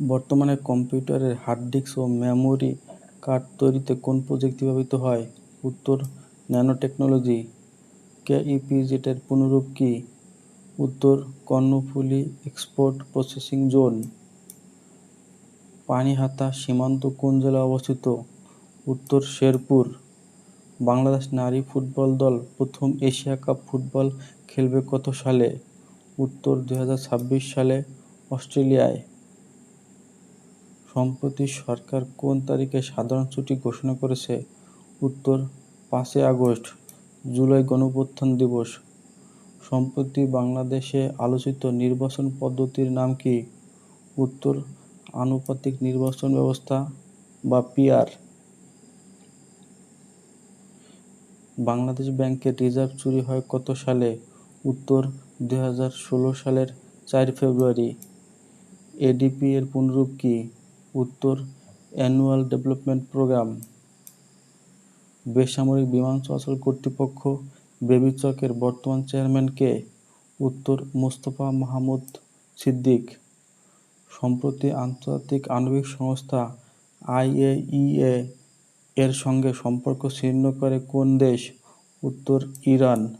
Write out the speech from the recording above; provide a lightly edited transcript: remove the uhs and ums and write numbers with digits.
বর্তমানে কম্পিউটারের hard disk ও memory card তৈরিতে কোন প্রযুক্তি ব্যবহৃত হয়? উত্তর, ন্যানোটেকনোলজি। কেইপিজেড-এর পুনরূপ কী? উত্তর, Karnaphuli export processing zone. Panihata সীমান্ত কোন জেলায় অবস্থিত? উত্তর, শেরপুর। বাংলাদেশ নারী ফুটবল দল প্রথম এশিয়া কাপ ফুটবল খেলবে কত সালে? উত্তর, 2026 সালে অস্ট্রেলিয়ায়। সম্প্রতি সরকার কোন তারিখে সাধারণ ছুটি ঘোষণা করেছে? উত্তর, 5 আগস্ট। জুলাই গণঅভ্যুত্থান দিবস। সম্প্রতি বাংলাদেশে আলোচিত নির্বাচন পদ্ধতির নাম কি? উত্তর, আনুপাতিক নির্বাচন ব্যবস্থা বা পিআর। বাংলাদেশ ব্যাংকের রিজার্ভ চুরি হয় কত সালে? উত্তর, 2016 সালের 4 ফেব্রুয়ারি। এডিপি এর পুনরূপ কি? উত্তর, অ্যানুয়াল ডেভেলপমেন্ট প্রোগ্রাম। বেসামরিক বিমান চলাচল কর্তৃপক্ষ বেবিচক-এর বর্তমান চেয়ারম্যান কে? উত্তর, মোস্তফা মাহমুদ সিদ্দিক। সম্প্রতি আন্তর্জাতিক আণবিক সংস্থা আইএইএ এর সঙ্গে সম্পর্ক ছিন্ন করে কোন দেশ? উত্তর, ইরান।